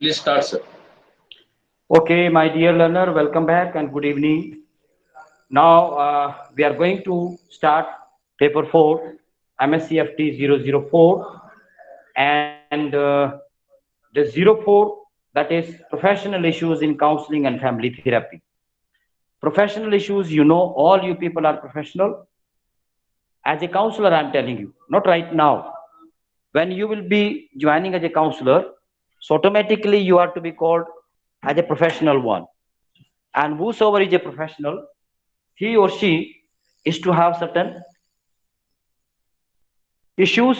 Please start, sir. Okay, my dear learner, welcome back and good evening. Now we are going to start paper 4, MSCFT 004, and the 04, that is professional issues in counseling and family therapy. Professional issues, all you people are professional. As a counselor, I'm telling you, not right now. When you will be joining as a counselor, so automatically you are to be called as a professional one. And whosoever is a professional, he or she is to have certain issues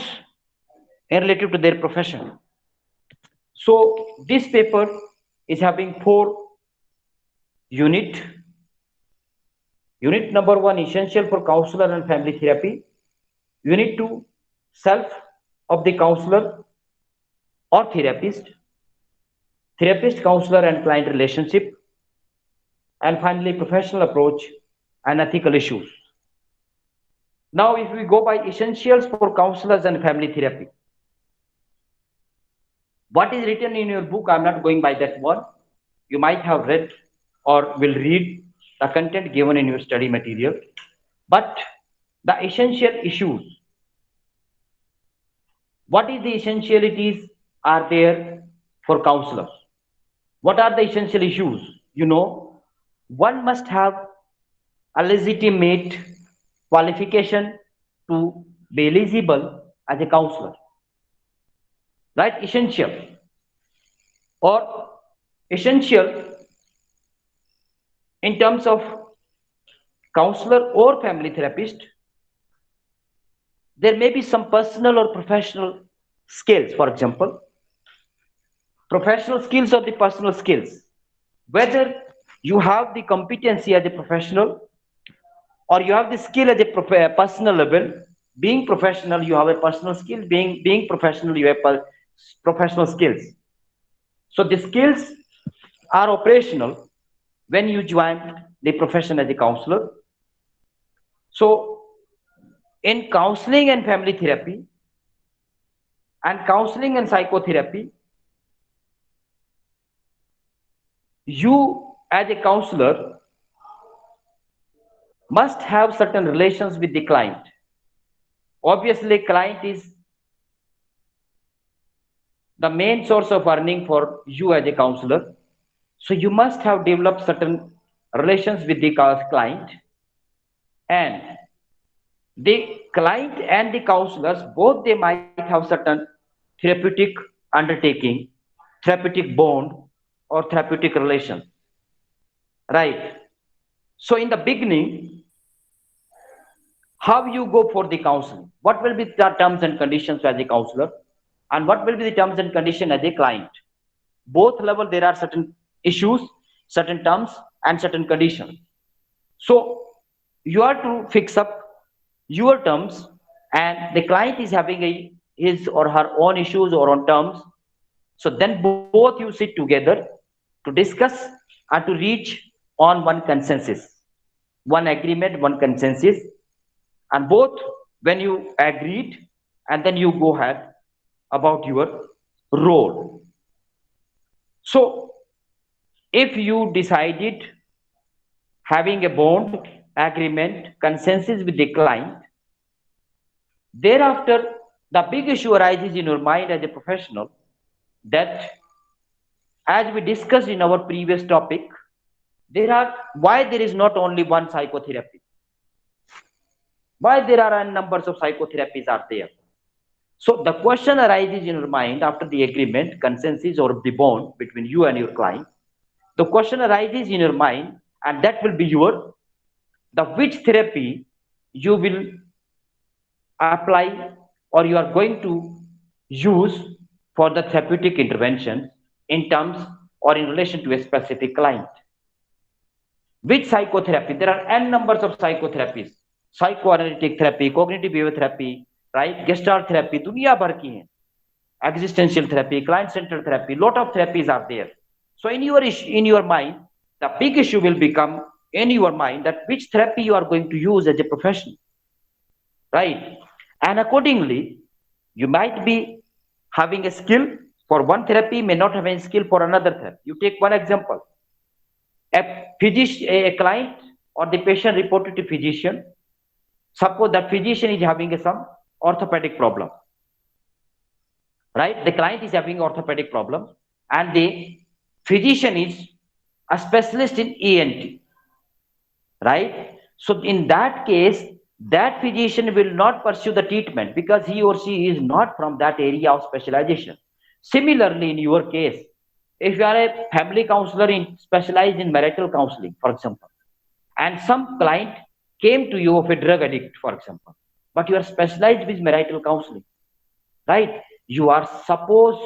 in relative to their profession. So this paper is having 4 unit. Unit number 1, essential for counselor and family therapy. Unit 2, self of the counselor or therapist, therapist, counselor and client relationship, and finally professional approach and ethical issues. Now if we go by essentials for counselors and family therapy, what is written in your book, I'm not going by that one. You might have read or will read the content given in your study material. But the essential issues, what is the essentialities are there for counselors? What are the essential issues? One must have a legitimate qualification to be eligible as a counselor, right? Essential or essential in terms of counselor or family therapist, there may be some personal or professional skills. For example, professional skills or the personal skills, whether you have the competency as a professional or you have the skill at a personal level. Being professional, you have a personal skill. Being professional, you have professional skills. So the skills are operational when you join the profession as a counselor. So in counseling and family therapy and counseling and psychotherapy, you as a counselor must have certain relations with the client. Obviously, client is the main source of earning for you as a counselor. So you must have developed certain relations with the client, and the client and the counselors both they might have certain therapeutic undertaking, therapeutic bond, or therapeutic relation, right? So in the beginning, how you go for the counseling, what will be the terms and conditions as a counselor, and what will be the terms and condition as a client. Both level there are certain issues, certain terms and certain conditions. So you are to fix up your terms, and the client is having his or her own issues or own terms. So then both you sit together to discuss and to reach on one consensus, one agreement, one consensus, and both when you agreed, and then you go ahead about your role. So if you decided having a bond, agreement, consensus with the client, thereafter the big issue arises in your mind as a professional that, as we discussed in our previous topic, there are why there is not only one psychotherapy, why there are n numbers of psychotherapies are there. So the question arises in your mind after the agreement, consensus, or the bond between you and your client. The question arises in your mind, and that will be your the which therapy you will apply or you are going to use for the therapeutic intervention in terms or in relation to a specific client. Which psychotherapy? There are n numbers of psychotherapies. Psychoanalytic therapy, cognitive behavior therapy, right? Gestalt therapy, दुनिया भर की हैं. Existential therapy, client-centered therapy, lot of therapies are there. So in your mind, the big issue will become in your mind that which therapy you are going to use as a profession, right? And accordingly, you might be having a skill, For one therapy may not have any skill for another therapy. You take one example. A client or the patient reported to physician. Suppose that physician is having some orthopedic problem, right? The client is having orthopedic problem, and the physician is a specialist in ENT, right? So in that case, that physician will not pursue the treatment because he or she is not from that area of specialization. Similarly, in your case, if you are a family counselor specialized in marital counseling, for example, and some client came to you of a drug addict, for example, but you are specialized with marital counseling, right? You are supposed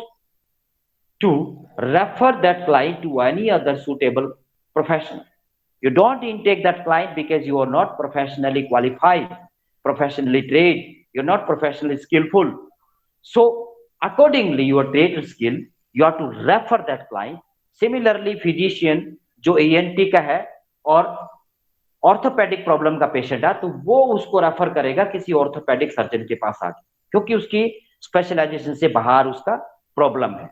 to refer that client to any other suitable professional. You don't intake that client because you are not professionally qualified, professionally trained, you're not professionally skillful. So accordingly, your trade skill, you have to refer that client. Similarly, physician जो ENT का है और orthopaedic problem का patient है, तो वो उसको refer करेगा किसी ऑर्थोपेडिक सर्जन के पास आके, क्योंकि उसकी स्पेशलाइजेशन से बाहर उसका प्रॉब्लम है.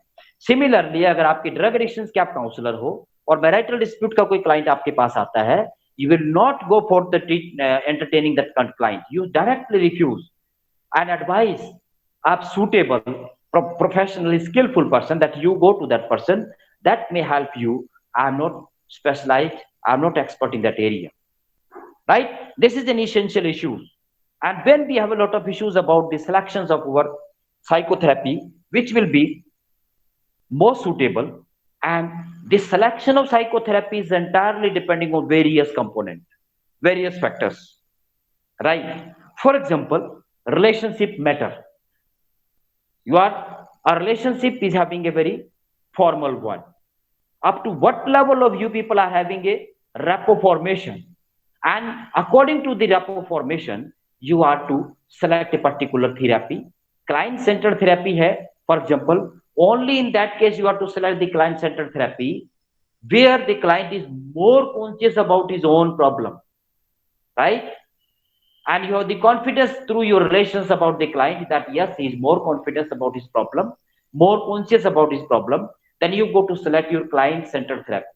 सिमिलरली, अगर आपकी ड्रग एडिक्शन के आप काउंसलर हो और मैरिटल डिस्प्यूट का कोई क्लाइंट आपके पास आता है, you will not go for the entertaining that client. You directly refuse and advise a suitable, professionally skillful person that you go to that person that may help you. I am not specialized, I am not expert in that area, right? This is an essential issue. And when we have a lot of issues about the selections of our psychotherapy, which will be more suitable, and the selection of psychotherapy is entirely depending on various components, various factors, right? For example, relationship matter. A relationship is having a very formal one. Up to what level of you people are having a rapport formation, and according to the rapport formation, you are to select a particular therapy. Client-centered therapy hai, for example, only in that case you have to select the client-centered therapy where the client is more conscious about his own problem, right? And you have the confidence through your relations about the client that yes, he is more confident about his problem, more conscious about his problem, then you go to select your client-centered therapy.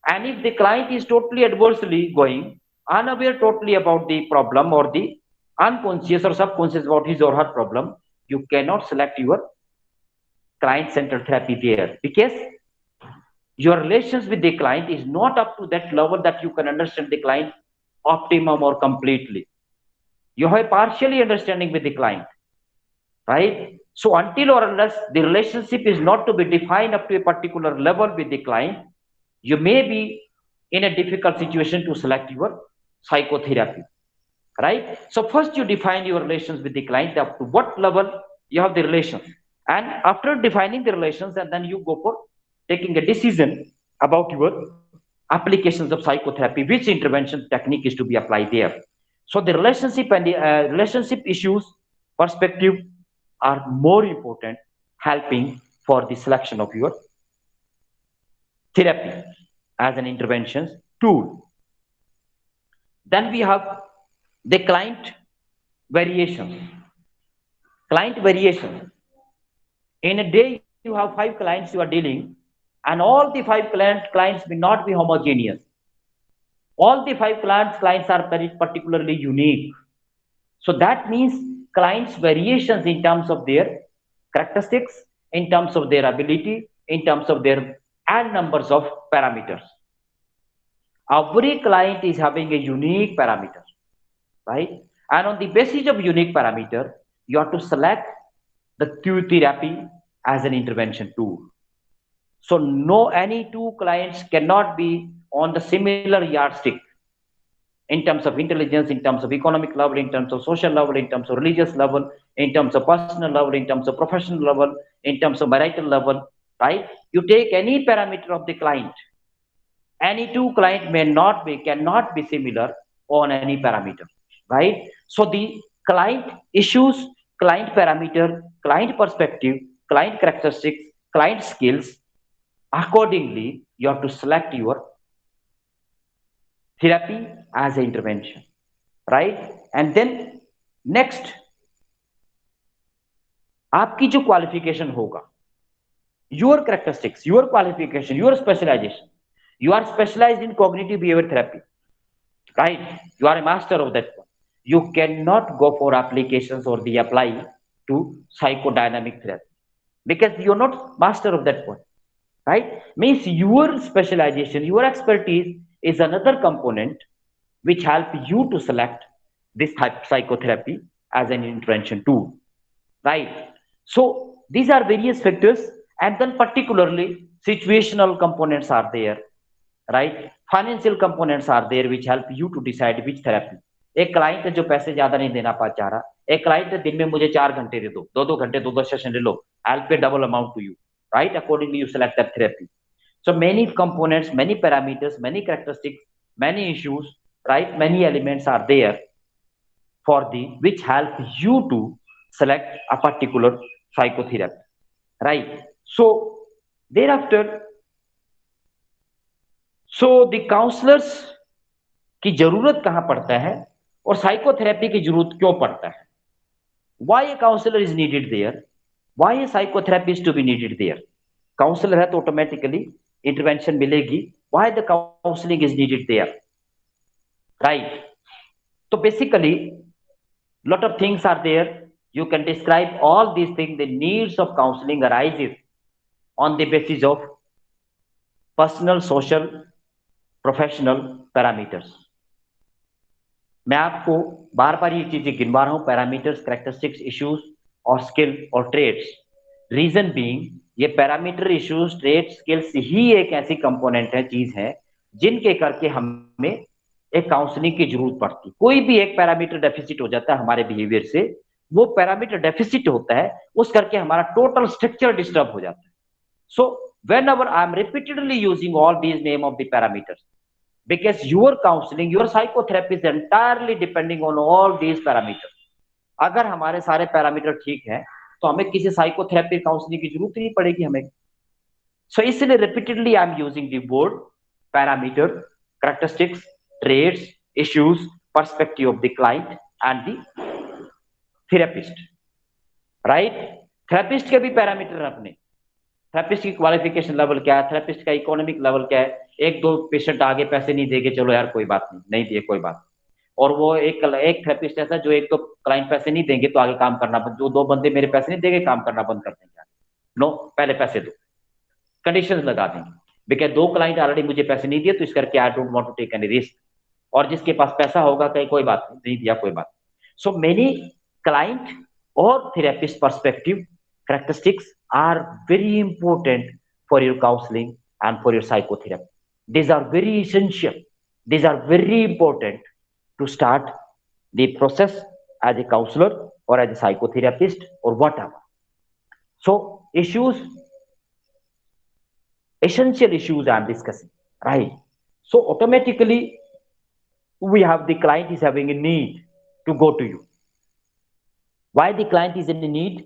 And if the client is totally adversely going, unaware totally about the problem, or the unconscious or subconscious about his or her problem, you cannot select your client-centered therapy there, because your relations with the client is not up to that level that you can understand the client optimum or completely. You have a partially understanding with the client, right? So until or unless the relationship is not to be defined up to a particular level with the client, you may be in a difficult situation to select your psychotherapy, right? So first you define your relations with the client, up to what level you have the relations, and after defining the relations, and then you go for taking a decision about your applications of psychotherapy, which intervention technique is to be applied there. So the relationship and the relationship issues perspective are more important, helping for the selection of your therapy as an intervention tool. Then we have the client variations. Client variations. In a day, you have 5 clients you are dealing, and all the 5 clients may not be homogeneous. All the 5 clients are very particularly unique. So that means clients variations in terms of their characteristics, in terms of their ability, in terms of their and numbers of parameters. Every client is having a unique parameter, right? And on the basis of unique parameter, you have to select the Q therapy as an intervention tool. So no, any 2 clients cannot be on the similar yardstick in terms of intelligence, in terms of economic level, in terms of social level, in terms of religious level, in terms of personal level, in terms of professional level, in terms of marital level, right? You take any parameter of the client, any 2 client cannot be similar on any parameter, right? So the client issues, client parameter, client perspective, client characteristics, client skills, accordingly you have to select your therapy as an intervention, right? And then next, आपकी जो qualification होगा, your characteristics, your qualification, your specialization. You are specialized in cognitive behavior therapy, right? You are a master of that one. You cannot go for applications or the apply to psychodynamic therapy because you're not master of that one, right? Means your specialization, your expertise is another component which help you to select this type psychotherapy as an intervention tool, right? So these are various factors, and then particularly situational components are there, right? Financial components are there which help you to decide which therapy. एक client है जो पैसे ज्यादा नहीं देना पा चाह रहा, एक क्लाइंट है दिन में मुझे 4 घंटे दे दो, 2-2 घंटे 2-2 सेशन ले लो, I'll pay double amount to you, right? Accordingly you select that therapy. So many components, many parameters, many characteristics, many issues, right? Many elements are there for the which help you to select a particular psychotherapy, right? So thereafter, so the counselors की जरूरत कहां पड़ता है और psychotherapy की जरूरत क्यों पड़ता है? Why a counselor is needed there? Why a psychotherapist to be needed there? Counsellor है तो ऑटोमेटिकली इंटरवेंशन मिलेगी. Why the counseling is needed there, right? So basically lot of things are there. You can describe all these things. The needs of counseling arises on the basis of personal, social, professional parameters. मैं आपको बार बार ये चीजें गिनवा रहा हूं, parameters, characteristics, issues और skill और trades. Reason being, ये parameter, issues, trades, skills ही एक ऐसी कंपोनेंट है, चीज है जिनके करके हमें एक काउंसलिंग की जरूरत पड़ती. कोई भी एक पैरामीटर डेफिसिट हो जाता है हमारे बिहेवियर से, वो पैरामीटर डेफिसिट होता है, उस करके हमारा टोटल स्ट्रक्चर डिस्टर्ब हो जाता है. सो whenever I am repeatedly using all these name of the parameters, because your counseling, your psychotherapy is entirely depending on all these parameters. अगर हमारे सारे पैरामीटर ठीक है तो हमें किसी साइकोथेरेपी काउंसलिंग की जरूरत नहीं पड़ेगी हमें. सो इसलिए repeatedly I am using the word parameter, characteristics, traits, issues, perspective of the client and the therapist, right? Therapist के भी पैरामीटर अपने, थेरेपिस्ट की क्वालिफिकेशन लेवल क्या है, थेरेपिस्ट का इकोनॉमिक लेवल क्या है. एक दो पेशेंट आगे पैसे नहीं देंगे, चलो यार कोई बात नहीं, नहीं दिए कोई बात. और वो एक थेरेपिस्ट ऐसा जो एक तो क्लाइंट पैसे नहीं देंगे तो आगे काम करना बंद, जो 2 बंदे मेरे पैसे नहीं देंगे काम करना बंद कर देंगे. नो, पहले पैसे दो, कंडीशंस लगा देंगे, बिकॉज 2 क्लाइंट ऑलरेडी मुझे पैसे नहीं दिए तो इस करके I don't want to take any risk. और जिसके पास पैसा होगा कहीं कोई बात नहीं दिया कोई बात. सो मेनी क्लाइंट और therapist perspective characteristics are very important for your counseling and for your psychotherapy. These are very essential. These are very important to start the process as a counselor or as a psychotherapist or whatever. So issues, essential issues I am discussing, right? So automatically we have the client is having a need to go to you. Why the client is in need?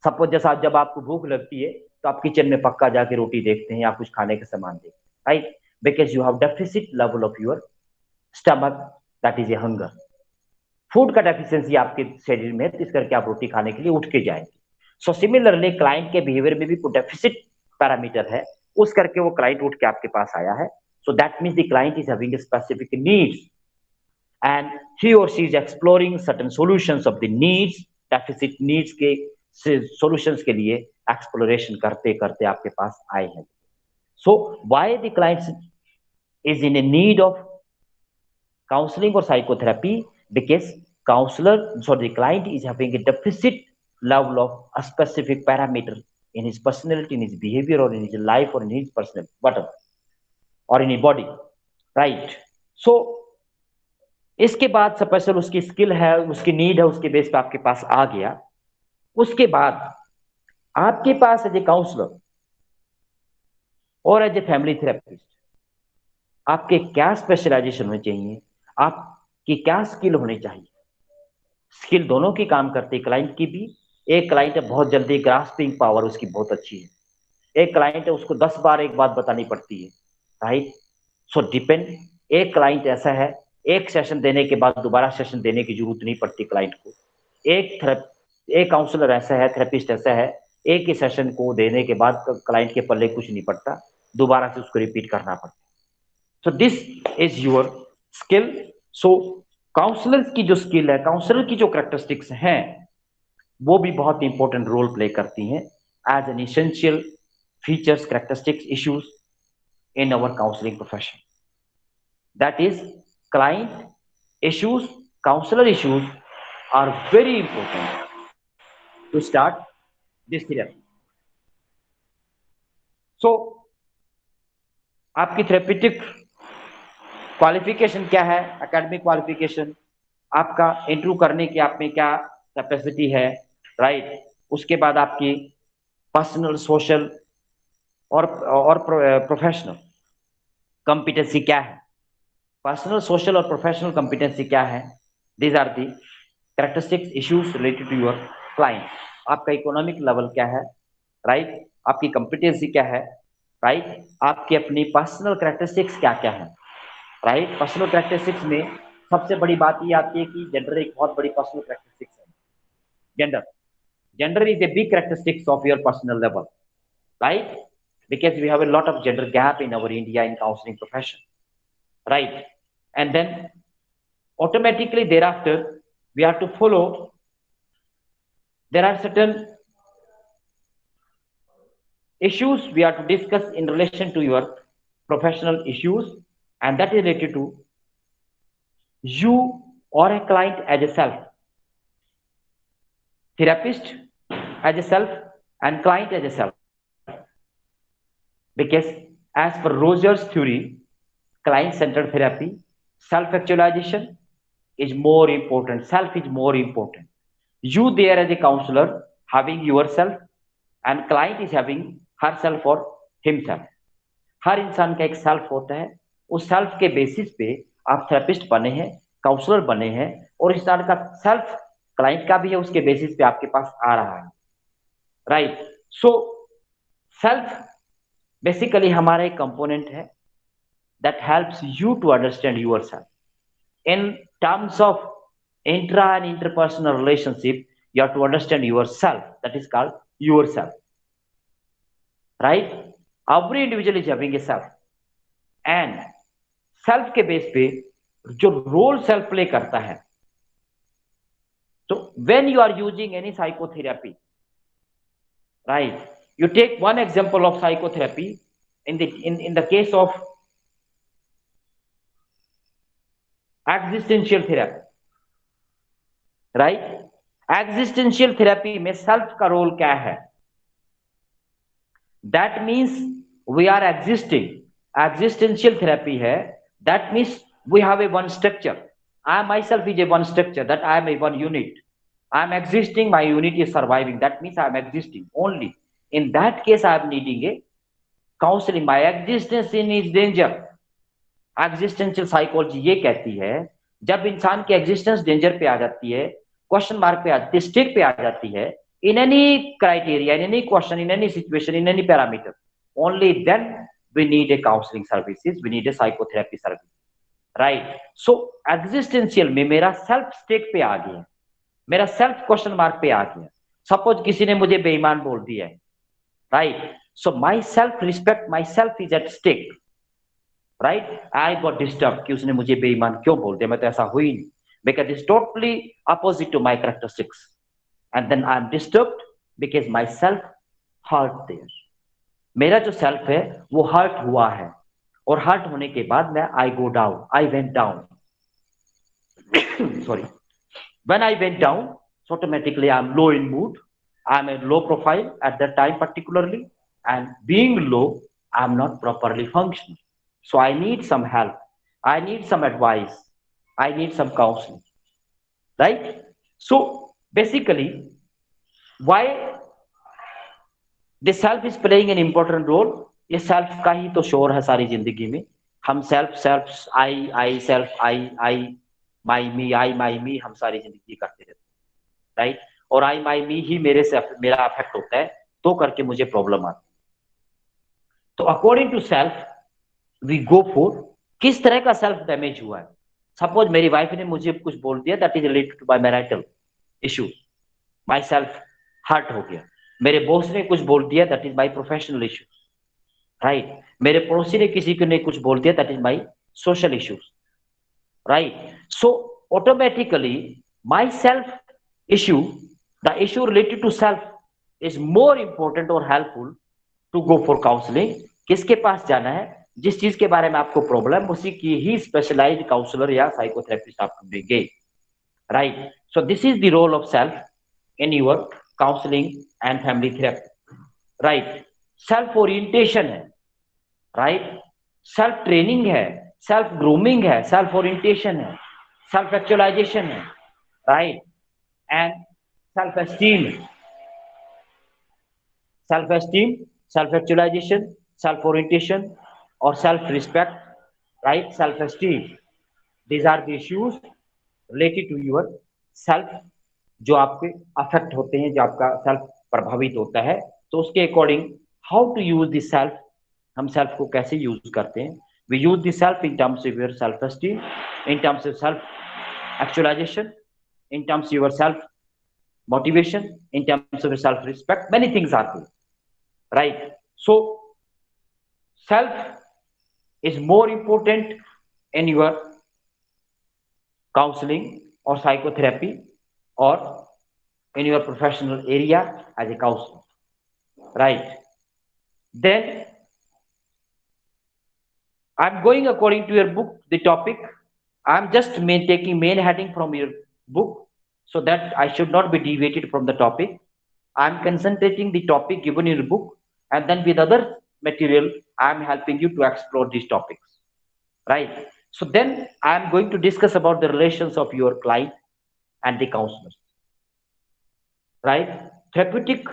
Suppose जैसा जब आपको भूख लगती है तो आप kitchen में पक्का जाके रोटी देखते हैं या कुछ खाने का सामान देखते हैं, right? Because you have deficit level of your stomach, that is a hunger. Food का डेफिशिएंसी आपके शरीर में है तो इस करके आप रोटी खाने के लिए उठ के जाएंगे. सो सिमिलरली क्लाइंट के बिहेवियर में भी कोई डेफिसिट पैरामीटर है, उस करके वो क्लाइंट उठ के आपके पास आया है. So that means the client is having specific needs and he or she is exploring certain solutions of the needs. Deficit needs के सॉल्यूशंस के लिए एक्सप्लोरेशन करते करते आपके पास आए हैं. So why the clients is in a need of counselling or psychotherapy? Because counselor, so the client is having a deficit level of a specific parameter in his personality, in his behavior, or in his life, or in his personal whatever, or in his body, right? So इसके बाद special उसकी skill है, उसकी need है, उसके base पे आपके पास आ गया. उसके बाद आपके पास एज ए काउंसलर और एज ए फैमिली थेरेपिस्ट आपके क्या स्पेशलाइजेशन होनी चाहिए, आपकी क्या स्किल होनी चाहिए. स्किल दोनों की काम करती है, क्लाइंट की भी. एक क्लाइंट है बहुत जल्दी ग्रास्पिंग पावर उसकी बहुत अच्छी है, एक क्लाइंट है उसको 10 बार एक बात बतानी पड़ती है, राइट? सो डिपेंड. एक क्लाइंट ऐसा है एक सेशन देने के बाद दोबारा सेशन देने की जरूरत नहीं पड़ती क्लाइंट को. एक काउंसलर ऐसा है, थेरेपिस्ट ऐसा है एक ही सेशन को देने के बाद क्लाइंट के पल्ले कुछ नहीं पड़ता, दोबारा से उसको रिपीट करना पड़ता। So this is your skill. So counsellor की जो स्किल है, काउंसलर की जो कैरेक्टरिस्टिक्स हैं, वो भी बहुत इंपॉर्टेंट रोल प्ले करती हैं as an essential features, characteristics, issues in our counseling profession. That is, client issues, counselor issues are very important to start this therapy. So, आपकी थेरेपेटिक क्वालिफिकेशन क्या है, एकेडमिक क्वालिफिकेशन, आपका interview करने की आप में क्या कैपेसिटी है, राइट। उसके बाद आपकी पर्सनल, सोशल और प्रोफेशनल कॉम्पिटेंसी क्या है, पर्सनल, सोशल और प्रोफेशनल कॉम्पिटेंसी क्या है। These are the characteristics issues related to your client. आपका इकोनॉमिक लेवल क्या है, राइट, आपकी कॉम्पिटेंसी क्या है, राइट, आपकी अपनी पर्सनल कैरेक्टरिस्टिक्स क्या क्या है, राइट। पर्सनल कैरेक्टरिस्टिक्स में सबसे बड़ी बात ये आती है कि जेंडर एक बहुत बड़ी पर्सनल कैरेक्टरिस्टिक्स है। Gender is a big characteristics of your personal level, right, because we have a lot of gender gap in our India in counseling profession, right? And then automatically thereafter we have to follow, there are certain issues we have to discuss in relation to your professional issues, and that is related to you or a client as a self, therapist as a self and client as a self. Because as per Rogers theory, client centered therapy, self actualization is more important, self is more important. You there as a counselor having yourself and client is having herself or himself. हर इंसान का एक self होता है, उस self के basis पे आप therapist बने हैं, काउंसलर बने हैं, और इंसान का सेल्फ क्लाइंट का भी है, उसके बेसिस पे आपके पास आ रहा है, राइट। सो सेल्फ बेसिकली हमारा एक कंपोनेंट है that helps you to understand yourself in terms of intra and interpersonal relationship. You have to understand yourself, that is called yourself, right? Every individual is having a self, and self के base पे जो role self play करता है, तो when you are using any psychotherapy, right, you take one example of psychotherapy in the case of existential therapy, right. Existential therapy में self का role क्या है, that means we are existing. Existential therapy है, that means we have a one structure, I my self is a one structure, that I am a one unit, I am existing, my unit is surviving, that means I am existing only. In that case I am needing a counselling, my existence in is danger. Existential psychology ये कहती है, जब इंसान की existence danger पे आ जाती है, क्वेश्चन मार्क पे आ जाती है, स्टेक पे आ जाती है, in any criteria, in any question, in any situation, in any parameter, only then we need a counselling services, we need a psychotherapy service, right. So existential में मेरा सेल्फ स्टेक पे आ गया, मेरा सेल्फ क्वेश्चन मार्क पे आ गया। Suppose किसी ने मुझे बेईमान बोल दिया है, right, so my self respect, my self is at stake, right. I got disturb कि उसने मुझे बेईमान क्यों बोल दिया, मैं तो ऐसा हुई नहीं, because it's totally opposite to my characteristics, and then I'm disturbed because my self hurt there. मेरा जो सेल्फ है वो हर्ट हुआ है, और हर्ट होने के बाद मैं I go down, I went down. Sorry. When I went down, so automatically I'm low in mood, I'm a low profile at that time particularly, and being low, I'm not properly functioning. So I need some help, I need some advice, I need some counseling, right? So basically, why the self is playing an important role? ये self का ही तो शोर है सारी जिंदगी में। हम self self I self I my me, I my me, हम सारी जिंदगी करते रहते हैं, राइट। और आई माई मी ही मेरा अफेक्ट होता है, तो करके मुझे प्रॉब्लम आती है। तो according to self we go for किस तरह का सेल्फ डैमेज हुआ है। सपोज मेरी वाइफ ने मुझे कुछ बोल दिया, that is related to my marital issue, my self hurt हो गया, मेरे बॉस ने कुछ बोल दिया, that is my professional issue, right. मेरे पड़ोसी ने किसी को ने कुछ बोल दिया, that is my social issues, right? So automatically my self issue, the issue related to self is more important or helpful to go for counseling. किसके पास जाना है, जिस चीज के बारे में आपको प्रॉब्लम, उसी की ही स्पेशलाइज्ड काउंसलर या साइकोथेरेपिस्ट आपको देंगे, right. So this is the role of self in your counselling and family therapy, right. Self orientation है, राइट। सेल्फ ट्रेनिंग है, सेल्फ ग्रूमिंग है, सेल्फ ओरिएंटेशन है, सेल्फ एक्चुअलाइजेशन है, right. And self esteem, self esteem, self actualisation, self orientation और self respect, right. Self esteem, these are the issues related to your self, जो आपके affect होते हैं, जो आपका सेल्फ प्रभावित होता है। तो उसके according how to use this self, हम सेल्फ को कैसे यूज करते हैं। We use this self in terms of your self esteem, in terms of self actualisation, in terms of your self motivation, in terms of self respect, many things are there, right? So self is more important in your counseling or psychotherapy or in your professional area as a counselor, right? Then I'm going according to your book, the topic. I'm just taking main heading from your book so that I should not be deviated from the topic. I'm concentrating the topic given in your book, and then with other material I'm helping you to explore these topics, right? So then I'm going to discuss about the relations of your client and the counselors, right? Therapeutic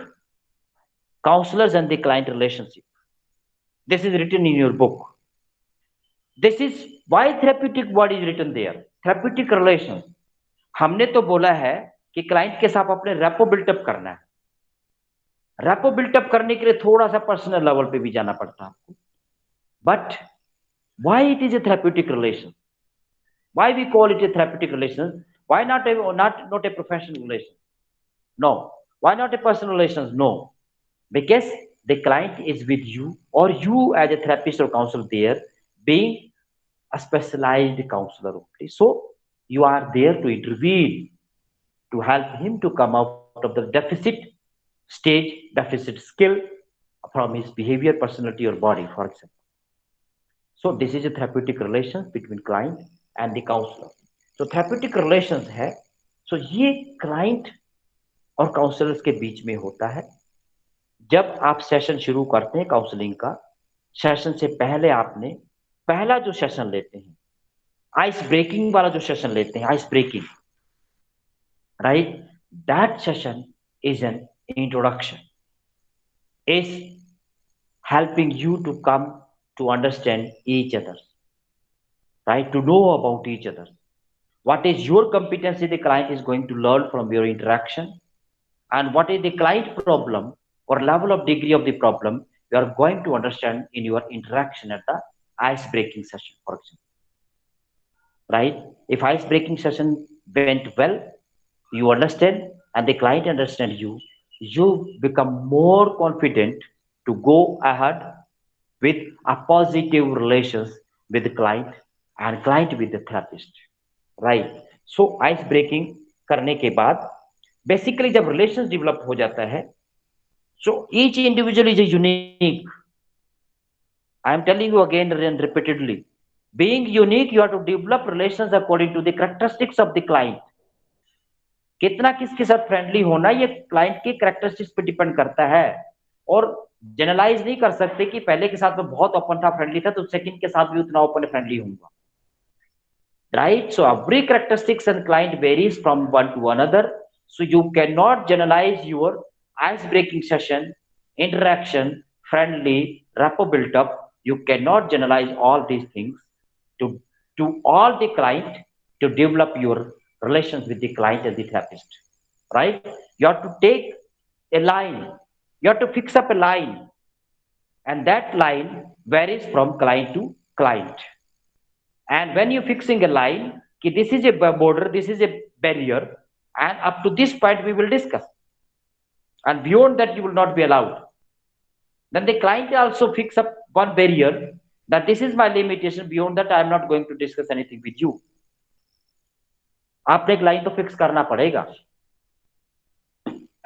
counselors and the client relationship, this is written in your book. This is why therapeutic word is written there, therapeutic relations। हमने तो बोला है कि client के साथ अपने repo built up करना है। रेपो बिल्टअप करने के लिए थोड़ा सा पर्सनल लेवल पे भी जाना पड़ता है आपको। But why it is a therapeutic relation, why we call it a therapeutic relation, why not a professional relation, no, why not a personal relation, no, because the client is with you और you as a therapist और counsellor there being a specialized counselor only. So you are there to intervene, to help him to come out of the deficit stage, deficit skill from his behavior, personality or body, for example. So this is a therapeutic relation between client and the counselor. So therapeutic relations है, so ये client और counselors के बीच में होता है। जब आप session शुरू करते हैं काउंसलिंग का, सेशन से पहले आपने पहला जो सेशन लेते हैं, आइस ब्रेकिंग वाला जो सेशन लेते हैं, ice breaking, right, that session is an introduction, is helping you to come to understand each other, right, to know about each other, what is your competency the client is going to learn from your interaction, and what is the client problem or level of degree of the problem you are going to understand in your interaction at the ice breaking session, for example, right? If ice breaking session went well, you understand and the client understand you, you become more confident to go ahead with a positive relations with the client and client with the therapist, right? So ice breaking करने के बाद basically जब relation develop हो जाता है, so each individual is a unique, I am telling you again and repeatedly, being unique you have to develop relations according to the characteristics of the client। कितना किसके साथ फ्रेंडली होना ये client की characteristics पे डिपेंड करता है, और जनरलाइज नहीं कर सकते कि पहले के साथ में बहुत ओपन था, फ्रेंडली था, तो सेकंड के साथ भी उतना ओपन फ्रेंडली होऊंगा, right? So every characteristics and client varies from one to another, so you cannot generalize your ice breaking session, interaction, friendly, rapport built up, you cannot generalize all these things to all the client to develop your relations with the client and the therapist, right? You have to take a line, you have to fix up a line, and that line varies from client to client, and when you're fixing a line, this is a border, this is a barrier, and up to this point we will discuss, and beyond that you will not be allowed. Then the client also fix up one barrier that this is my limitation, beyond that I am not going to discuss anything with you. आपने एक line तो fix करना पड़ेगा,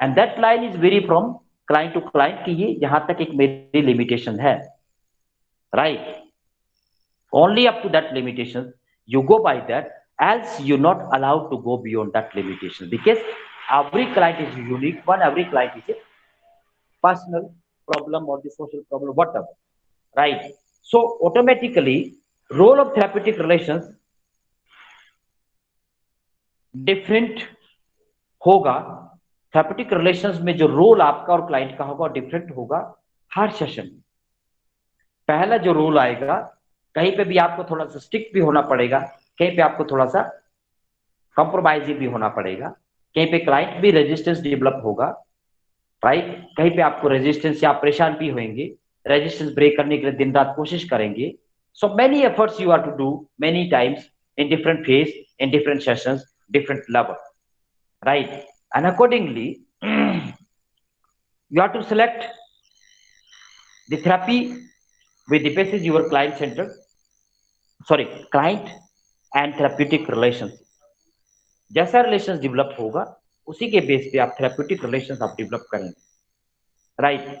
and that line is vary from client to client कि ये यहां तक एक मेरी लिमिटेशन है, right? Only up to that limitation you go by that, else you're not allowed to go beyond that limitation, because every client is unique one, every client is a personal problem or the social problem, whatever, right? So automatically role of therapeutic relations different होगा। Therapeutic relations में जो role आपका और client का होगा different होगा हर session में। पहला जो रोल आएगा, कहीं पे भी आपको थोड़ा सा स्टिक भी होना पड़ेगा, कहीं पे आपको थोड़ा सा कॉम्प्रोमाइज भी होना पड़ेगा, कहीं पे क्लाइंट भी रेजिस्टेंस डेवलप होगा, राइट? कहीं पे आपको रेजिस्टेंस या परेशान भी होंगे, रेजिस्टेंस ब्रेक करने के लिए दिन रात कोशिश करेंगे। So many efforts you are to do many times in different phase, in different sessions, different level, right? And accordingly you have to select the therapy with the basis your client centered, sorry, client and therapeutic relationship। जैसा relation develop होगा उसी के base पे आप therapeutic relation आप develop करेंगे, right?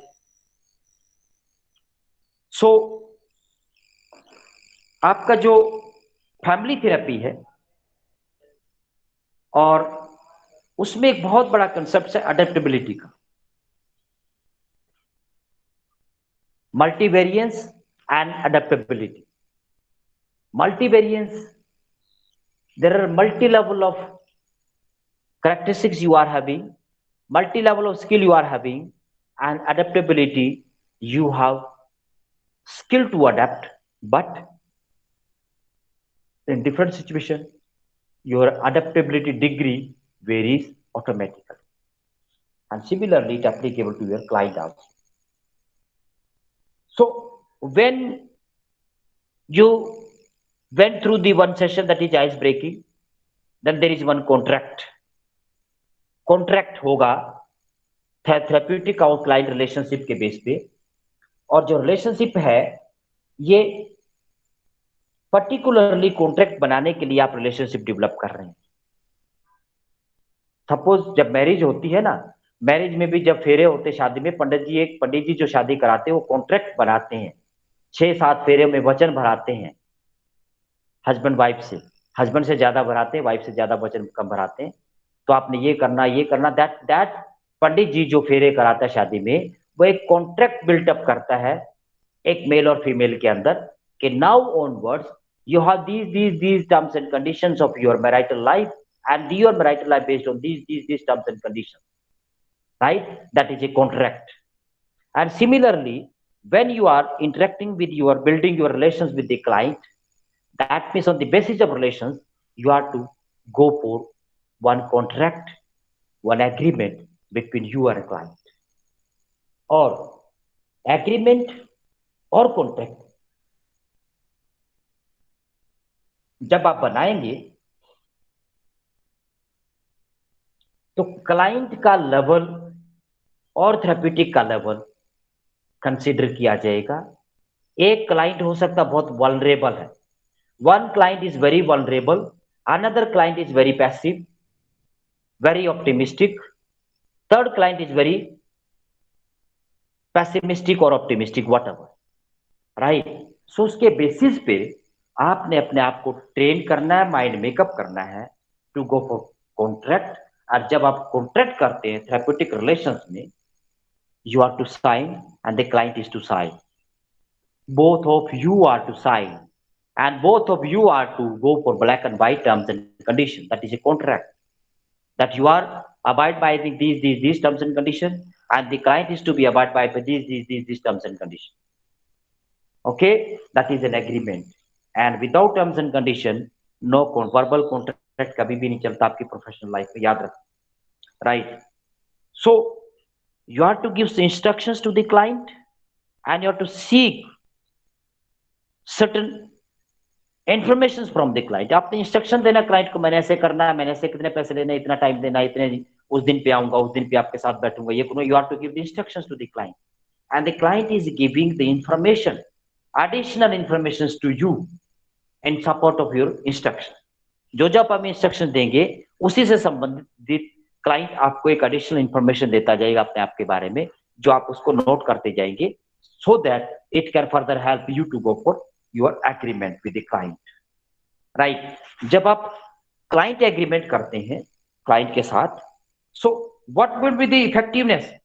सो आपका जो फैमिली थेरेपी है, और उसमें एक बहुत बड़ा कंसेप्ट है अडेप्टेबिलिटी का, multivariance and adaptability. Multivariance, there are multi level of characteristics you are having, multi level of skill you are having, and adaptability, you have skill to adapt, but in different situation your adaptability degree varies automatically, and similarly it applicable to your client also. So when you went through the one session that is ice breaking, then there is one contract होगा therapeutic और client relationship के base पे, और जो relationship है ये particularly contract बनाने के लिए आप रिलेशनशिप डेवलप कर रहे हैं। सपोज जब मैरिज होती है ना, मैरिज में भी जब फेरे होते शादी में, पंडित जी जो शादी कराते हैं वो कॉन्ट्रैक्ट बनाते हैं, 6-7 फेरे में वचन भराते हैं हस्बैंड वाइफ से, हस्बैंड से ज्यादा भराते हैं, वाइफ से ज्यादा वचन कम भराते हैं। तो आपने ये करना, दैट पंडित जी जो फेरे कराता है शादी में, वो एक कॉन्ट्रैक्ट बिल्टअप करता है एक मेल और फीमेल के अंदर कि now onwards you have these terms and conditions of your marital life, and your marital life based on these terms and conditions, right? That is a contract. And similarly, when you are interacting with, you are building your relations with the client, that means on the basis of relations you have to go for one contract, one agreement between you and a client, or agreement और contract जब आप बनाएंगे तो client का level और therapeutic का level consider किया जाएगा। एक क्लाइंट हो सकता बहुत वल्नरेबल है, one client is very vulnerable, another client is very passive, very optimistic, third client is very pessimistic और ऑप्टिमिस्टिक, व्हाटएवर, राइट? सो उसके बेसिस पे आपने अपने आप को ट्रेन करना है, माइंड मेकअप करना है टू गो फॉर कॉन्ट्रैक्ट। और जब आप कॉन्ट्रैक्ट करते हैं थेरेप्यूटिक रिलेशंस में, you are to sign and the client is to sign, both of you are to sign, and both of you are to go for black and white terms and conditions. That is a contract, that you are abide by these terms and conditions, and the client is to be abide by these terms and conditions. Okay, that is an agreement, and without terms and condition no verbal contract कभी भी नहीं चलता आपकी professional life में, याद रखो, right? So you have to give instructions to the client, and you have to seek certain information from the client। आपने instruction देना क्लाइंट को, मैंने ऐसे करना है, मैंने ऐसे कितने पैसे लेने, इतना टाइम देना, इतने उस दिन पे आऊंगा, उस दिन पे आपके साथ बैठूंगा, ये you are to give the instructions to the client, and the client is giving the information, additional informations to you in support of your instruction. जो जो आप हमें इंस्ट्रक्शन देंगे उसी से संबंधित क्लाइंट आपको एक एडिशनल इंफॉर्मेशन देता जाएगा अपने आप के बारे में, जो आप उसको नोट करते जाएंगे, so that it can further help you to go for your agreement with the client, right. जब आप क्लाइंट एग्रीमेंट करते हैं क्लाइंट के साथ, so what will be the effectiveness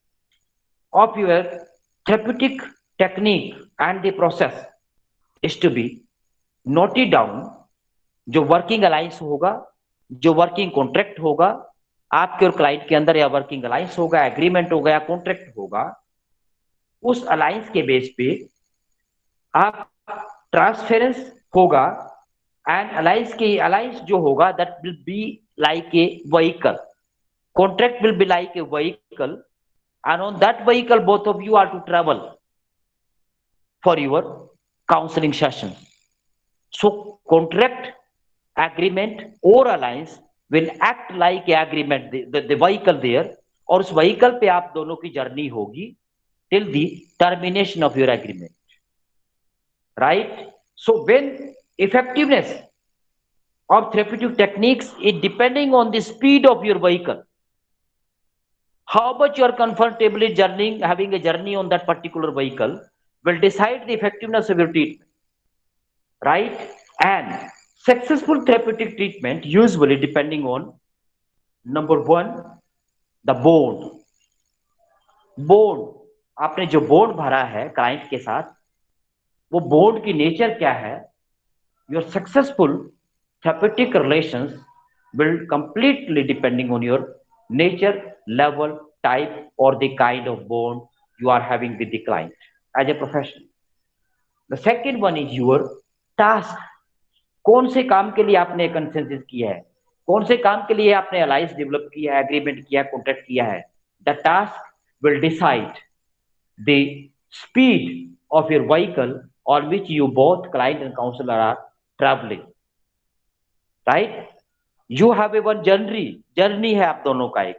of your therapeutic technique and the process is to be noted down। जो working alliance होगा, जो working contract होगा आपके और क्लाइंट के अंदर, या वर्किंग अलायंस होगा, एग्रीमेंट होगा या कॉन्ट्रैक्ट होगा, उस अलायंस के बेस पे आप ट्रांसफेरेंस होगा, एंड अलायंस जो होगा that will be like a vehicle, contract will be like a vehicle, and on that vehicle both of you are to travel for your counseling session. So contract, agreement or alliance will act like a agreement, the vehicle there, और उस vehicle पे आप दोनों की journey होगी till the termination of your agreement, right? So when effectiveness of therapeutic techniques is depending on the speed of your vehicle, how much you are comfortably journeying, having a journey on that particular vehicle will decide the effectiveness of your treatment, right? And successful therapeutic treatment usually depending on, number one, the bond आपने जो bond भरा है client के साथ, वो bond की nature क्या है। Your successful therapeutic relations will completely depending on your nature, level, type or the kind of bond you are having with the client as a professional. The second one is your task। कौन से काम के लिए आपने consensus किया है, कौन से काम के लिए आपने अलायंस डेवलप किया है, एग्रीमेंट किया है, कॉन्ट्रैक्ट किया है। The task will decide the speed of your vehicle on which you both client and counsellor are travelling, right. You have a one journey है आप दोनों का, एक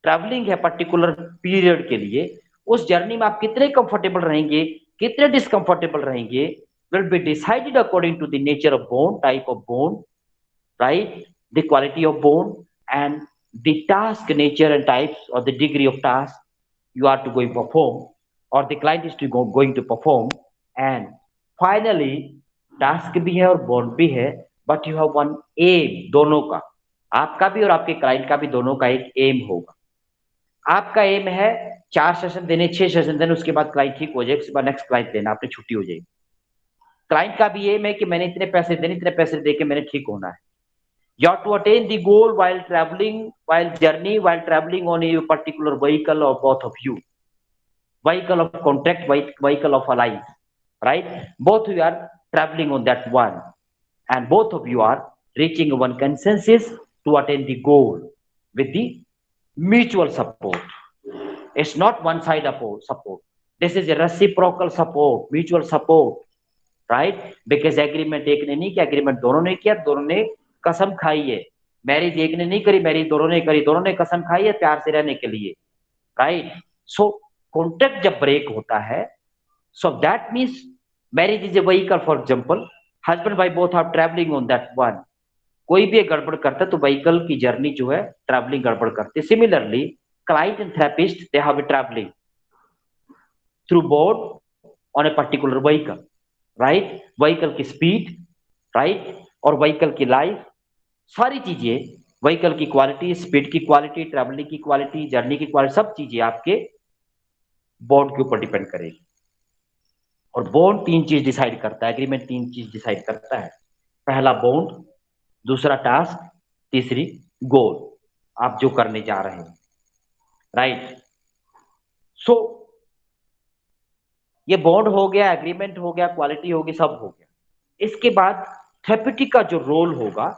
ट्रैवलिंग है पर्टिकुलर पीरियड के लिए। उस जर्नी में आप कितने कंफर्टेबल रहेंगे, कितने डिसकंफर्टेबल रहेंगे, will be decided according to the nature of bone, type of bone, right, the quality of bone and the task nature and types or the degree of task you are to go perform or the client is to going to perform। and finally task भी है और bond भी है, but you have one aim, दोनों का, आपका भी और आपके क्लाइंट का भी दोनों का एक एम होगा। आपका एम है 4 सेशन देने, 6 सेशन देने, उसके बाद क्लाइंट ठीक हो जाए, उसके बाद नेक्स्ट क्लाइंट लेना, आपकी छुट्टी हो जाएगी। क्लाइंट का भी एम है कि मैंने इतने पैसे देने, इतने पैसे देके मैंने ठीक होना है। You have to attain the goal while traveling, while journey, while traveling on a particular vehicle or both of you, vehicle of contract, vehicle of alliance, right? Both of you are traveling on that one, and both of you are reaching one consensus to attain the goal with the mutual support. It's not one side support. This is a reciprocal support, mutual support, right? Because agreement एक ने नहीं किया, agreement दोनों ने किया, दोनों ने कसम खाई है। मैरिज एक ने नहीं करी, मैरिज दोनों ने करी, दोनों ने कसम खाई है प्यार से रहने के लिए, राइट। सो कॉन्ट्रैक्ट जब ब्रेक होता है, so that means marriage is a vehicle, for example husband wife both are travelling on that one. कोई भी एक गड़बड़ करता है तो व्हीकल की जर्नी जो है ट्रैवलिंग गड़बड़ करती है। Similarly client and therapist, they have a traveling through board on a particular vehicle, right? vehicle की speed, right? और vehicle की life, सारी चीजें, vehicle की क्वालिटी, स्पीड की क्वालिटी, ट्रैवलिंग की क्वालिटी, जर्नी की क्वालिटी, सब चीजें आपके बॉन्ड के ऊपर डिपेंड करेगी। और बॉन्ड 3 चीज डिसाइड करता है, एग्रीमेंट 3 चीज डिसाइड करता है। पहला बॉन्ड, दूसरा टास्क, तीसरी गोल, आप जो करने जा रहे हैं, राइट। सो ये बॉन्ड हो गया, एग्रीमेंट हो गया, क्वालिटी होगी, सब हो गया। इसके बाद थेरेप्यूटिक का जो रोल होगा,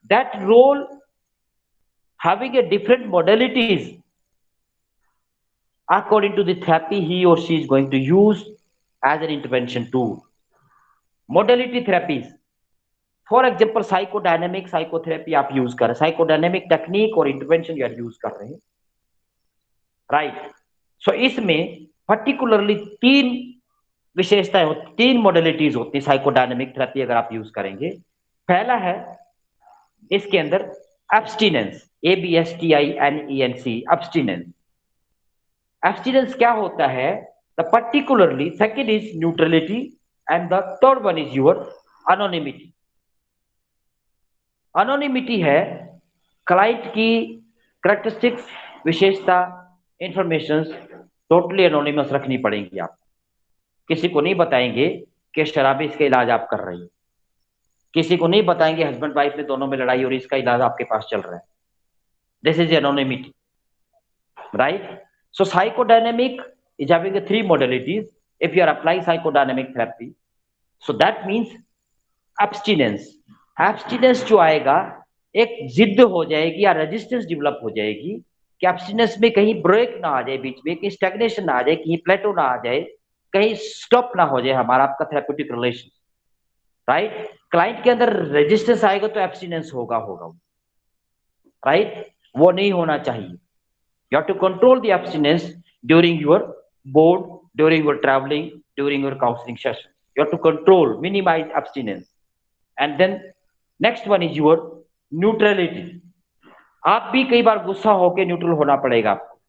that role having a different modalities according to the therapy he or she is going to use as an intervention tool. Modality therapies, for example psychodynamic psychotherapy आप यूज कर रहे हैं, साइकोडायनेमिक टेक्निक और intervention you use कर रहे हैं, right. सो इसमें particularly तीन विशेषताएं होती, तीन मॉडलिटीज होती है साइकोडायनेमिक थेरेपी अगर आप यूज करेंगे। पहला है इसके अंदर एब्स्टिनेंस, ABSTINENC, एब्स्टिनेंस। एब्स्टिनेंस क्या होता है? The particularly second is neutrality and the third one is your anonymity. Anonymity है क्लाइंट की करेक्टरिस्टिक्स, विशेषता, इंफॉर्मेशन टोटली एनोनिमस रखनी पड़ेंगी। आप किसी को नहीं बताएंगे कि शराबी इसका इलाज आप कर रही है, किसी को नहीं बताएंगे हस्बैंड वाइफ में दोनों में लड़ाई और इसका इलाज आपके पास चल रहा है। This is anonymity, right? So psychodynamic is having the three modalities. If you are applying psychodynamic therapy, so that means abstinence. Abstinence जो आएगा एक जिद हो जाएगी या रेजिस्टेंस डेवलप हो जाएगी कि एब्स्टिनेंस में कहीं ब्रेक ना आ जाए, बीच में कहीं स्टैग्नेशन ना आ जाए, कहीं प्लेटो ना आ जाए, कहीं स्टॉप ना हो जाए हमारा आपका थेरेप्यूटिक रिलेशन, राइट। क्लाइंट के अंदर रेजिस्टेंस आएगा तो एब्स्टिनेंस होगा, राइट। वो नहीं होना चाहिए। You have to control the abstinence during your board, during your traveling, during your counseling session. You have to control, minimize abstinence. And then next one is your neutrality. आप भी कई बार गुस्सा होकर न्यूट्रल होना पड़ेगा आपको।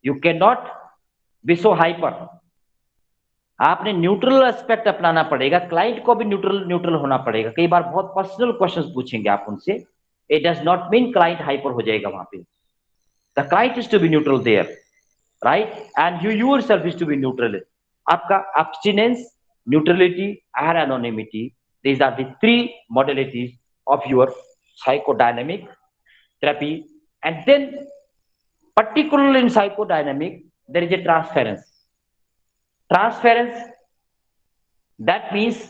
You cannot be so hyper. आपने neutral aspect अपनाना पड़ेगा, क्लाइंट को भी न्यूट्रल होना पड़ेगा। कई बार बहुत पर्सनल क्वेश्चंस पूछेंगे आप उनसे, it does not mean client hyper हो जाएगा वहां पे। The client is to be neutral there, right? And you yourself is to be neutral. आपका abstinence, neutrality, and anonymity. These are the three modalities of your psychodynamic therapy. And then, particularly in psychodynamic, there is a transference. Transference, that means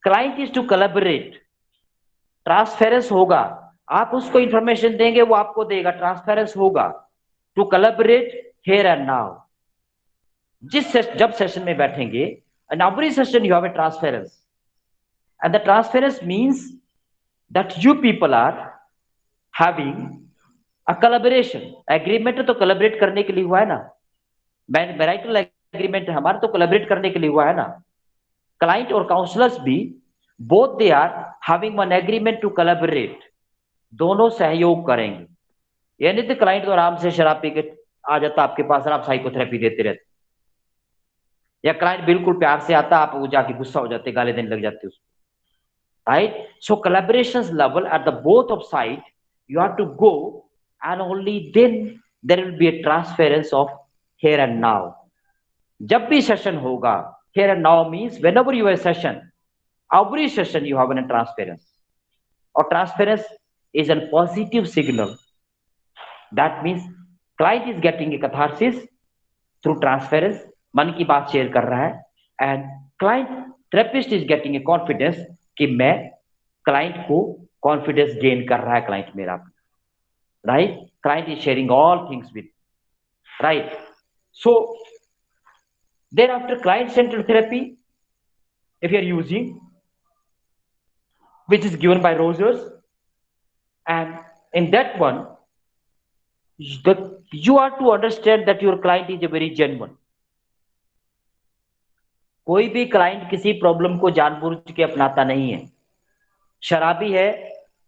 client is to collaborate. Transference होगा, आप उसको information देंगे वो आपको देगा, transference होगा। To collaborate here and now. जब session में बैठेंगे, in every session you have a transference, and the transference means that you people are having a collaboration agreement। तो कोलैबोरेट करने के लिए हुआ है ना, मैरिटल एग्रीमेंट हमारा तो कोलैबोरेट करने के लिए हुआ है ना। क्लाइंट और काउंसलर्स भी both they are having one agreement to collaborate, दोनों सहयोग करेंगे। यानी तो क्लाइंट तो आराम से शराब पी के आ जाता आपके पास और आप साइकोथेरेपी देते रहते, या क्लाइंट बिल्कुल प्यार से आता, आप वो जाके गुस्सा हो जाते, गाली देने लग जाते उसको, right. So collaboration level at the both of side you have to go, and only then there will be a transference of here and now. जब भी सेशन होगा, here and now means whenever you have session, every session you have a transference, or transference is a positive signal. That means client is getting a catharsis through transference, मन की बात share कर रहा है, and client therapist is getting a confidence कि मैं client को confidence gain कर रहा है client मेरा, right? Client is sharing all things with, right? So thereafter client centered therapy, if you are using, which is given by Rogers, and in that one you are to understand that your client is a very genuine. कोई भी client किसी problem को जानबूझ के अपनाता नहीं है। शराबी है,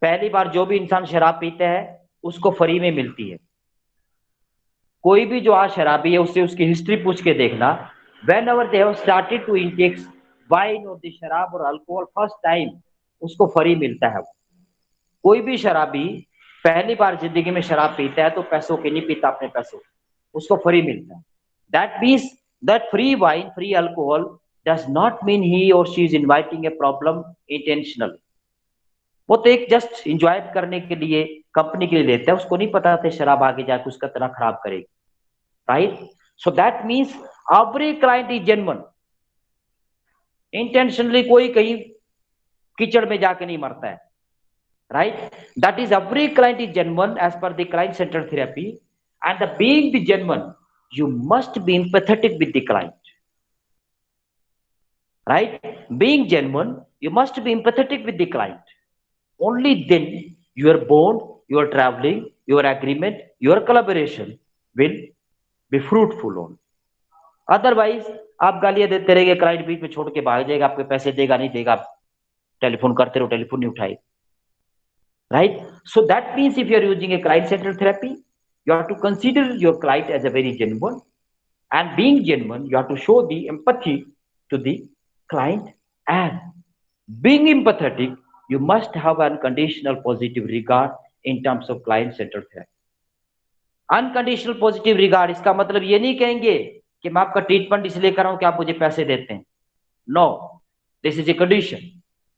पहली बार जो भी इंसान शराब पीता है उसको फ्री में मिलती है। कोई भी जो आज शराबी है उससे उसकी हिस्ट्री पूछ के देखना, whenever they have started to intake wine or the शराब और अल्कोहल फर्स्ट टाइम, उसको फ्री मिलता है। कोई भी शराबी पहली बार जिंदगी में शराब पीता है तो पैसों के नहीं पीता, अपने पैसों, उसको फ्री मिलता है। That means that free wine, free alcohol does not mean he or she is inviting a problem intentional. वो तो एक जस्ट इंजॉय करने के लिए, कंपनी के लिए लेता है, उसको नहीं पता था शराब आगे जाकर उसका तरह खराब करेगी, right. So that means every client is genuine. Intentionally कोई कहीं कीचड़ में जाके नहीं मरता है, right? That is, every client is genuine as per the client-centered therapy, and the being the genuine, you must be empathetic with the client, right? Being genuine, you must be empathetic with the client. Only then your bond, your traveling, your agreement, your collaboration will be fruitful on. Otherwise आप गालियां देते रहेंगे, client बीच में छोड़ के भाग जाएगा, आपके पैसे देगा नहीं देगा, टेलीफोन करते रहो, टेलीफोन नहीं उठाए, right? So that means if you are using a client centered therapy, you have to consider your client as a very genuine, and being genuine, you have to show the empathy to the client, and being empathetic, you must have unconditional positive regard in terms of client centered therapy. Unconditional positive regard, इसका मतलब ये नहीं कहेंगे कि मैं आपका treatment इसलिए कर रहा हूं कि आप मुझे पैसे देते हैं. No, this is a condition.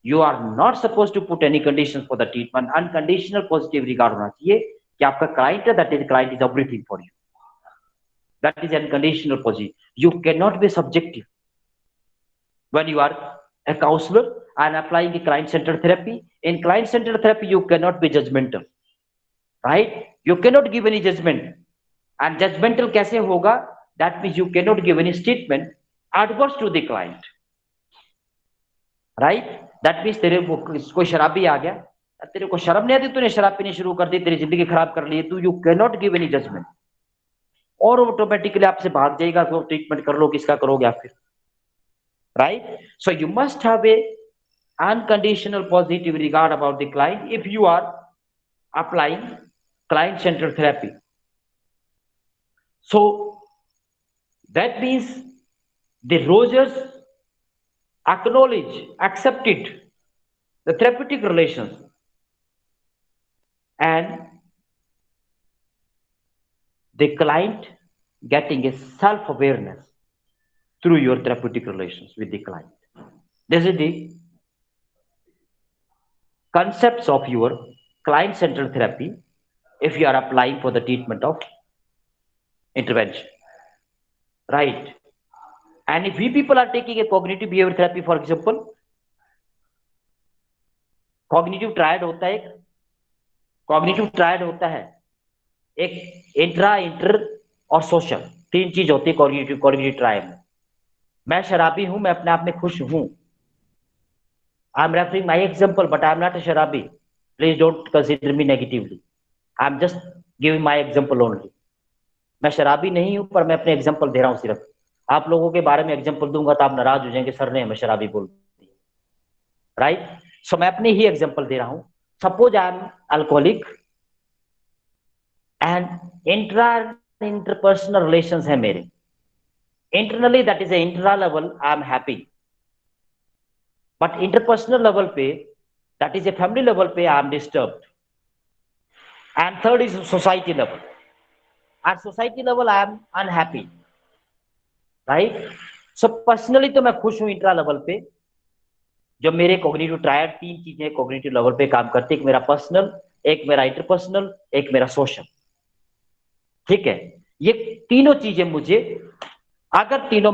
You are not suppose to put any condition for the treatment. Unconditional positive regard होना चाहिए कि आपका क्लाइंट है, that is client is everything for you. That is unconditional positive. You can not be subjective when you are a counselor and applying a client centered therapy. In client centered therapy, you cannot be judgmental, right? You cannot give any judgment. And judgmental kaise hoga? That means you cannot give any statement adverse to the client, right? That means तेरे को कोई शराबी आ गया, तेरे को शर्म नहीं आती, तूने शराब पीनी शुरू कर दी, तेरी जिंदगी खराब कर ली, तू you can not give any judgement, और ऑटोमेटिकली आपसे भाग जाएगा, तो ट्रीटमेंट कर लो, किसका करोगे आप फिर, right? So you must have a unconditional positive regard about the client if you are applying client centered therapy. So that means the Rogers acknowledge, accepted the therapeutic relations, and the client getting a self-awareness through your therapeutic relations with the client. This is the concepts of your client-centered therapy if you are applying for the treatment of intervention, right? And if we people are taking a cognitive behavior therapy, for example, cognitive triad होता है, cognitive triad होता है, एक intra, inter और social, तीन चीज होती है कॉग्निटिव ट्रायड में. मैं शराबी हूं, मैं अपने आप में खुश हूं. I am referring my example, but I am not a शराबी. Please don't consider me negatively. I am just giving my example only. मैं शराबी नहीं हूं, पर मैं अपने एग्जाम्पल दे रहा हूं सिर्फ. आप लोगों के बारे में एग्जाम्पल दूंगा तो आप नाराज हो जाएंगे, सर ने हमें शराबी बोल दी, राइट? सो मैं अपने ही एग्जाम्पल दे रहा हूं. Suppose I am alcoholic and intra interpersonal relations है मेरे. Internally that is intra level, I am happy, but interpersonal level पे, that is a family level पे, I am disturbed. And third is society level. At society level I am unhappy, right? So personally तो मैं खुश हूं intra level पे. जो मेरे cognitive triad, तीन चीजें कॉग्निटिव लेवल पे काम करती है, एक मेरा पर्सनल, एक मेरा इंटरपर्सनल, एक मेरा सोशल. ठीक है, ये तीनों चीजें मुझे, अगर तीनों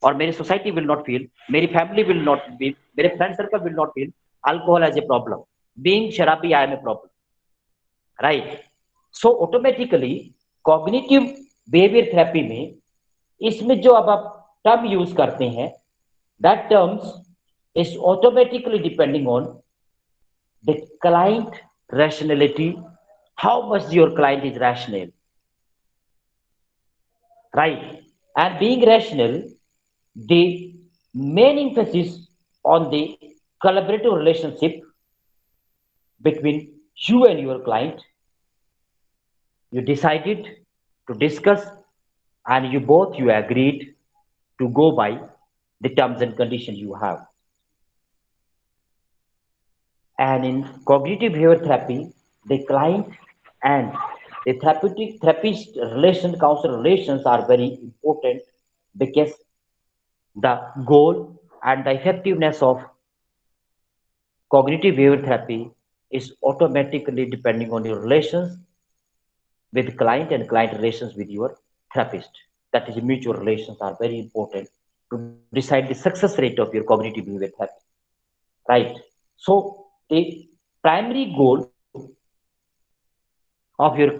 और मेरी सोसाइटी विल नॉट फील, मेरी फैमिली विल नॉट फील, मेरे friend circle will not feel alcohol as a problem, being शराबी I am a problem, right? So automatically cognitive behaviour therapy में इसमें जो अब आप टर्म यूज करते हैं, that terms is automatically depending on the client rationality, how much your client is rational, right? And being rational, the main emphasis on the collaborative relationship between you and your client. You decided to discuss, and you agreed to go by the terms and conditions you have. And in cognitive behavior therapy, the client and the therapist relation, counselor relations are very important, because the goal and the effectiveness of cognitive behavior therapy is automatically depending on your relations with client and client relations with your therapist. That is, mutual relations are very important to decide the success rate of your cognitive behavior therapy, right? So the primary goal of your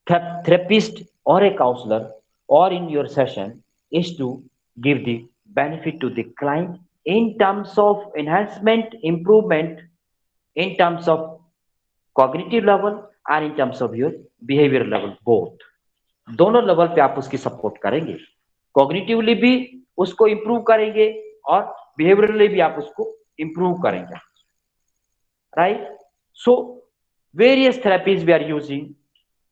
therapist or a counselor or in your session is to give the benefit to the client in terms of enhancement, improvement, in terms of cognitive level and in terms of your behavior level, both. दोनों level पे आप उसकी support करेंगे, cognitively भी उसको improve करेंगे और behaviourally भी आप उसको इंप्रूव करेंगे, right? So various therapies we are using.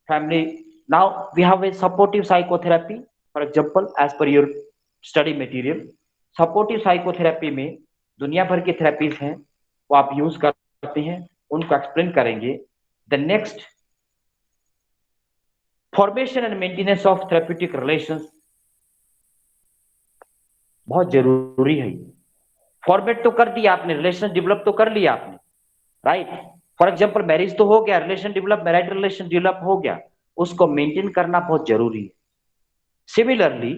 Family, now we have a supportive psychotherapy. For example, as per your study material, supportive psychotherapy में दुनिया भर के थेरेपीज हैं, वो आप यूज करते हैं, उनको एक्सप्लेन करेंगे. The next, formation and maintenance of therapeutic relations बहुत जरूरी है. फॉर्मेट तो कर दिया आपने, रिलेशन डेवलप तो कर लिया आपने, राइट? फॉर एग्जांपल मैरिज तो हो गया, relation develop, married relation develop हो गया, उसको मेंटेन करना बहुत जरूरी है. सिमिलरली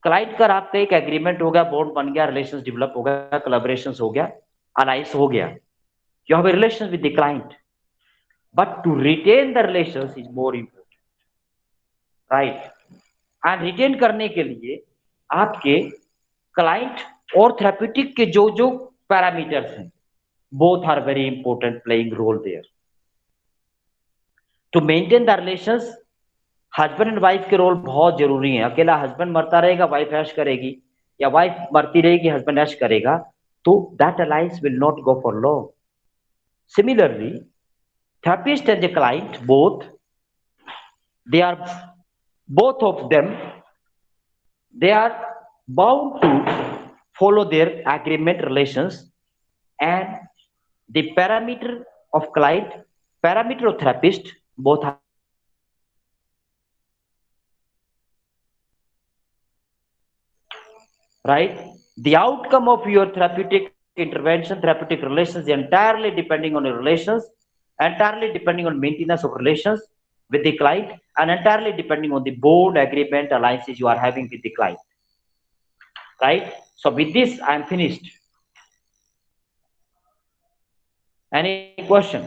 क्लाइंट का आपका एक एग्रीमेंट हो गया, बॉन्ड बन गया, रिलेशन डेवलप हो गया, कोलैबोरेशन हो गया, अलायंस हो गया, you have a relation with the client, but to retain the relation is more important, right? And retain करने के लिए आपके क्लाइंट और थेरेप्यूटिक के जो जो पैरामीटर्स हैं, both are very important, playing role there to maintain the relations. Husband and wife के रोल बहुत जरूरी है. अकेला हस्बैंड मरता रहेगा, वाइफ ऐश करेगी, या वाइफ मरती रहेगी, हस्बैंड ऐश करेगा, तो that alliance will not go for long. Similarly therapist and the client both, they are, both of them, they are bound to follow their agreement relations, and the parameter of client, parameter of therapist, both are right. The outcome of your therapeutic intervention, therapeutic relations, entirely depending on your relations, entirely depending on maintenance of relations with the client, and entirely depending on the bond, agreement, alliances you are having with the client, right? So with this I am finished. Any question?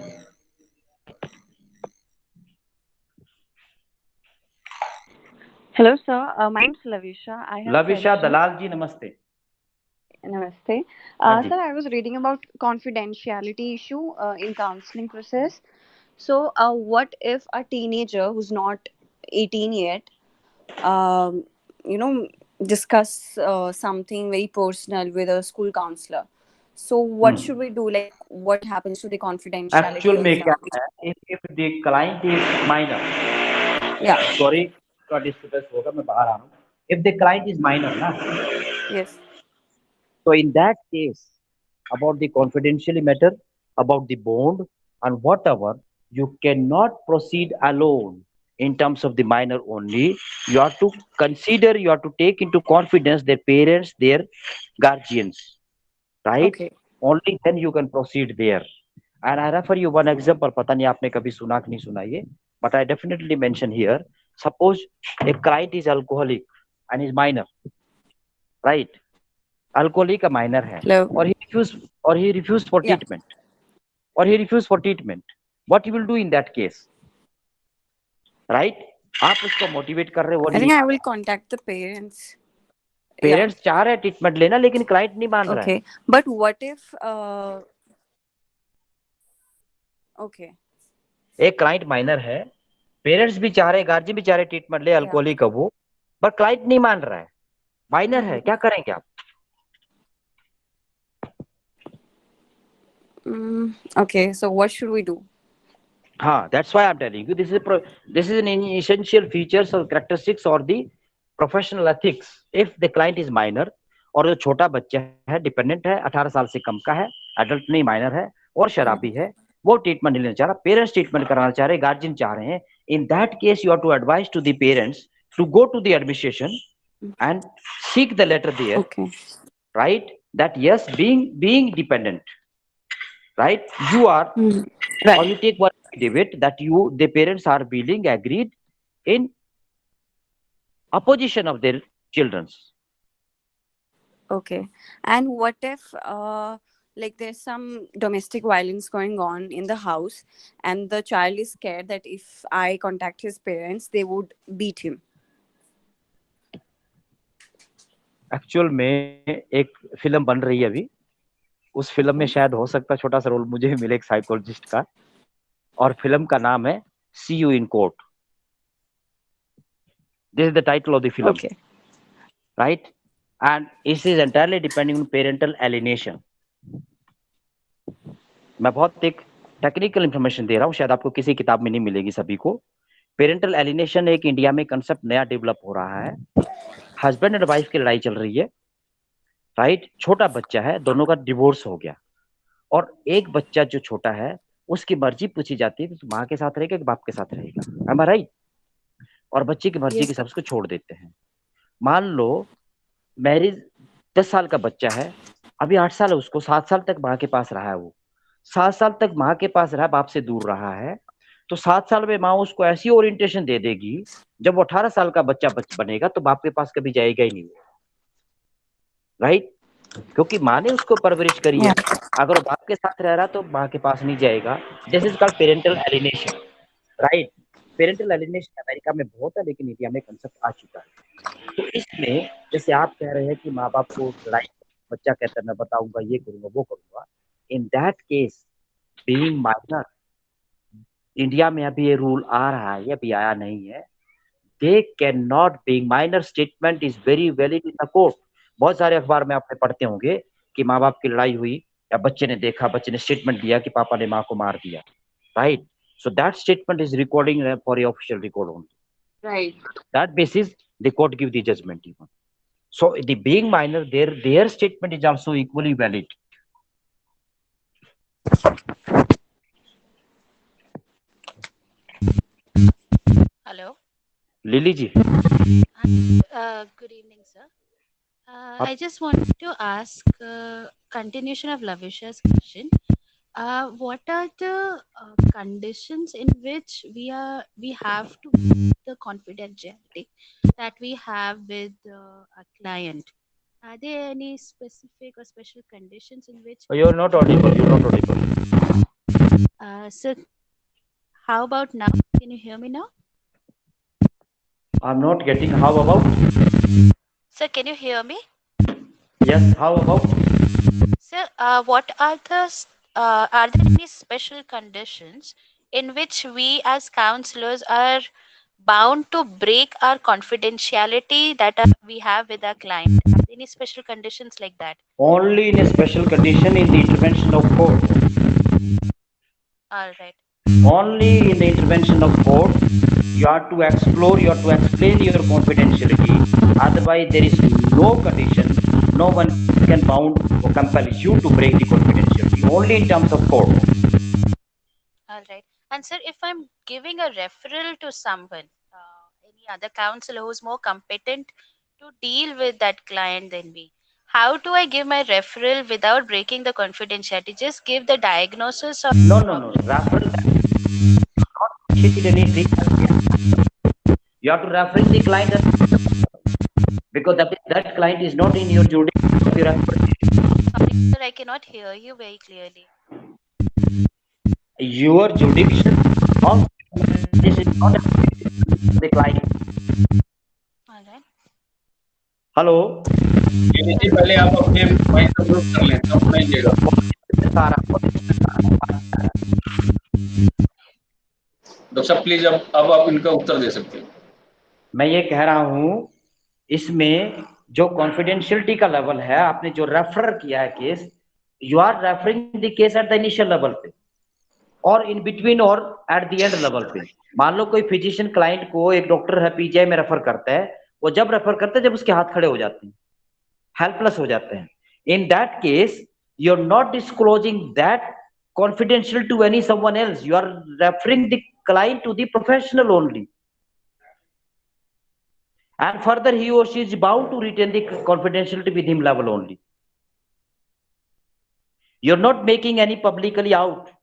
Hello, sir. My name is Lavisha. I have a Lavisha question. Dalal ji, namaste. Namaste. हाँ जी. Sir, I was reading about confidentiality issue in counseling process. So, what if a teenager who's not 18 yet, um, you know, discuss something very personal with a school counselor? So, what should we do? Like, what happens to the confidentiality actual of में क्या information? है, if the client is minor, Yeah. sorry का disturbance होगा, मैं बाहर आ रहा हूँ. If the client is minor ना, Yes. so in that case, about the confidentiality matter, about the bond and whatever, you cannot proceed alone in terms of the minor only. You have to consider, you have to take into confidence their parents, their guardians, right? Okay. Only then you can proceed there. And I refer you one example, पता नहीं आपने कभी सुना कि नहीं सुना ये, but I definitely mention here. Suppose a client is alcoholic and is minor, right? Alcoholic a minor है, Hello. or he refused for Yeah. treatment, or he refused for treatment. What you will do in that case, right? आप उसको motivate कर रहे हो, वो I नहीं think I मान will रहा. contact the parents. Yeah. Parents चाह रहे हैं ट्रीटमेंट लेना, लेकिन क्लाइंट नहीं मान रहा है. Okay. But what if okay. एक क्लाइंट माइनर है, पेरेंट्स भी चाह रहे हैं, गार्जियन भी चाह रहे हैं ट्रीटमेंट ले, Yeah. अल्कोहलिक का वो, पर क्लाइंट नहीं मान रहा है, माइनर है, क्या करेंगे आप? Okay, so what should we do? हाँ, that's why I'm telling you, this is an essential features or characteristics or the professional ethics. If the client is minor, और जो छोटा बच्चा है, डिपेंडेंट है, 18 साल से कम का है, एडल्ट नहीं माइनर है, और शराबी है, वो ट्रीटमेंट नहीं लेना चाह रहा, पेरेंट्स ट्रीटमेंट कराना चाह रहे, गार्जियन चाह रहे हैं, in that case you have to advise to the parents to go to the administration and seek the letter there, Okay. right? That yes, being dependent, right? You are, or Right. you take one debate that you, the parents are willing, agreed in opposition of their children's. Okay. And what if like there's some domestic violence going on in the house, and the child is scared that if I contact his parents, they would beat him. Actual में एक film बन रही है अभी, उस film में Okay. शायद हो सकता है छोटा सा रोल मुझे भी मिले एक साइकोलॉजिस्ट का, और फिल्म का नाम है see you in court. This is the title of the film, Okay. Right? And it is entirely depending on parental alienation. मैं बहुत एक टेक्निकल इंफॉर्मेशन दे रहा हूँ, शायद आपको किसी किताब में नहीं मिलेगी सभी को. पेरेंटल एलिनेशन एक इंडिया में कंसेप्ट नया डेवलप हो रहा है. हस्बैंड एंड वाइफ की लड़ाई चल रही है, राइट? छोटा बच्चा है, दोनों का डिवोर्स हो गया, और एक बच्चा जो छोटा है उसकी मर्जी पूछी जाती है कि माँ के साथ रहेगा कि बाप के साथ रहेगा, am I right? और बच्चे की मर्जी Yes, के sir. हिसाब से उसको छोड़ देते हैं. मान लो मैरिज 10 साल का बच्चा है, अभी 8 साल है उसको, 7 साल तक माँ के पास रहा है, वो 7 साल तक माँ के पास रहा, बाप से दूर रहा है, तो 7 साल में माँ उसको ऐसी ओरिएंटेशन दे देगी, जब वो 18 साल का बच्चा बनेगा तो बाप के पास कभी जाएगा ही नहीं, राइट? क्योंकि माँ ने उसको परवरिश करी है. Yeah. अगर वो बाप के साथ रह रहा तो माँ के पास नहीं जाएगा. This is called parental alienation, right? Parental alienation America में बहुत है, लेकिन इंडिया में कंसेप्ट आ चुका है. तो इसमें जैसे आप कह रहे हैं कि माँ बाप को लड़ाई, बच्चा कहता है मैं बताऊंगा, ये करूंगा, वो करूंगा. इन that case being minor, India में अभी ये रूल आ रहा है, ये अभी आया नहीं है. They can not, being minor statement is very valid in the court. बहुत सारे अखबार में आपने पढ़ते होंगे कि माँ बाप की लड़ाई हुई, या बच्चे ने देखा, बच्चे ने स्टेटमेंट दिया कि पापा ने माँ को मार दिया, right? So that statement is recording for the official record only. Right. That basis, the court give the judgment even. So the being minor, their statement is also equally valid. Hello. Lily ji, Good evening, sir. I just wanted to ask continuation of Lavisha's question. What are the conditions in which we have to meet the confidentiality that we have with a client? Are there any specific or special conditions in which? you're not audible. You're not audible. So, how about now? Can you hear me now? I'm not getting. How about? Sir, can you hear me? Yes. How about? Sir, what are are there any special conditions in which we as counselors are bound to break our confidentiality that we have with our client? Are there any special conditions like that? Only in a special condition in the intervention of court. All right. Only in the intervention of court, you have to explore, you have to explain your confidentiality. Otherwise, there is no condition, no one can bound or compel you to break the confidentiality. Only in terms of court. All right. And sir, if I'm giving a referral to someone, any other counselor who's more competent to deal with that client than me, how do I give my referral without breaking the confidentiality? Just give the diagnosis of No, the no, no. problem. Referral not initiated any treatment. You have to refer the client because that client is not in your jurisdiction of your expertise. Sorry, sir, I cannot hear you very clearly. Your jurisdiction of this is not the client. All right. Hello. जी पहले आप अपने mic को mute कर लें तब सुनाइएगा. Doctor साहब please अब आप इनका उत्तर दे सकते हैं. मैं ये कह रहा हूं, इसमें जो कॉन्फिडेंशियलिटी का लेवल है, आपने जो रेफर किया है case, you are referring the case at the initial level पे और इन बिटवीन और एट द एंड लेवल पे. मान लो कोई फिजिशियन क्लाइंट को, एक डॉक्टर है पीजीआई में रेफर करता है, वो जब रेफर करता है जब उसके हाथ खड़े हो जाते हैं, हेल्पलेस हो जाते हैं. In that case you are not disclosing that confidential to any someone else. You are referring the client to the professional only, and further he or she is bound to retain the confidentiality with him level only. You're not making any publicly out.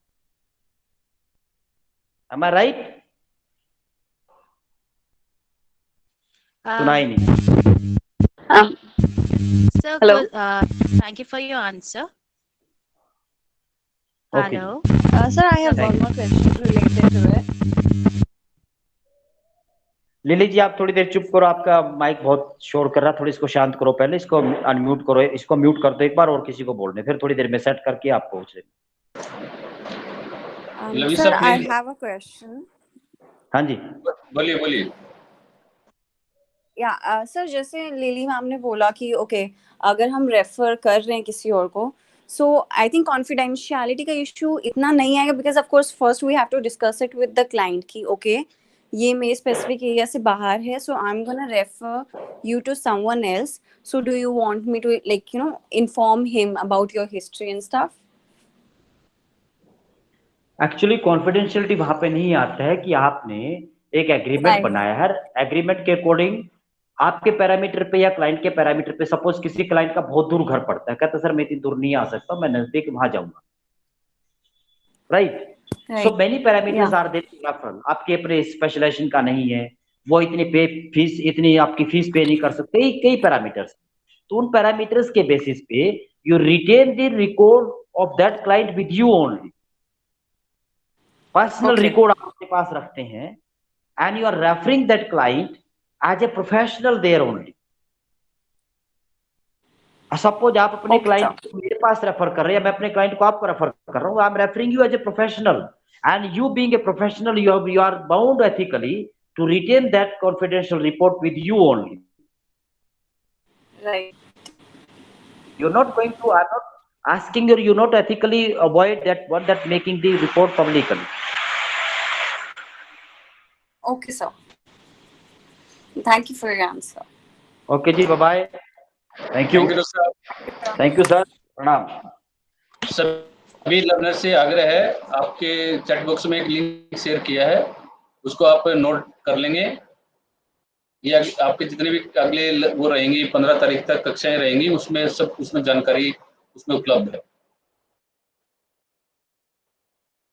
Am I right? सुना ही नहीं. Sir, Hello. thank you for your answer. Okay Hello. Sir, I have Sir, one more question related to it. Lily ji आप थोड़ी देर चुप करो, आपका mic बहुत शोर कर रहा है, थोड़ी इसको शांत करो, पहले इसको अनम्यूट करो, इसको म्यूट कर दो एक बार और किसी को बोलने, फिर थोड़ी देर में सेट करके आप पहुंचे। लवी Sir, साहब I please. have a question. हाँ जी बोलिए बोलिए। या सर, जैसे लिली मैम ने बोला कि ओके अगर हम रेफर कर रहे हैं किसी और को, सो आई थिंक कॉन्फिडेंशियलिटी का इशू इतना नहीं आएगा, because of course first we have to discuss it with the client कि ओके ये मेरे स्पेसिफिक एरिया से बाहर है, so I am gonna refer you to someone else, so do you want me to like inform him about your history and stuff? Actually confidentiality वहां पे नहीं आता है कि आपने एक एग्रीमेंट Right. बनाया है, एग्रीमेंट के अकॉर्डिंग आपके पैरामीटर पे या क्लाइंट के पैरामीटर पे, सपोज किसी क्लाइंट का बहुत दूर घर पड़ता है, कहता सर मैं इतनी दूर नहीं आ सकता, मैं नजदीक वहां जाऊंगा, right? So Right. Many parameters Yeah. Are there, आपके अपने स्पेशलाइजेशन का नहीं है, वो इतनी पे फीस, इतनी आपकी फीस पे नहीं कर सकते, कई पैरामीटर्स। तो उन पैरामीटर्स के बेसिस पे you retain the record of that client with you only, personal Okay. Record आप अपने पास रखते हैं, and you are referring that client as a professional there only. Suppose आप अपने Okay, क्लाइंट को मेरे पास रेफर कर रहे हैं, मैं अपने क्लाइंट को आपको रेफर कर रहा हूँ, I am referring you as a professional, and you being a professional you are bound ethically to retain that confidential report with you only. Right. You're not going to, I'm not asking you, you not ethically avoid that one, that making the report publicly. Okay, sir. Thank you for your answer. Okay ji, bye bye. Thank you. Thank you साहब। Thank you sir. प्रणाम। सभी learner से आग्रह है, आपके chat box में एक link share किया है, उसको आप नोट कर लेंगे। ये आपके जितने भी अगले वो रहेंगी 15 तारीख तक कक्षाएं रहेंगी, उसमें सब उसमें जानकारी उसमें उपलब्ध है।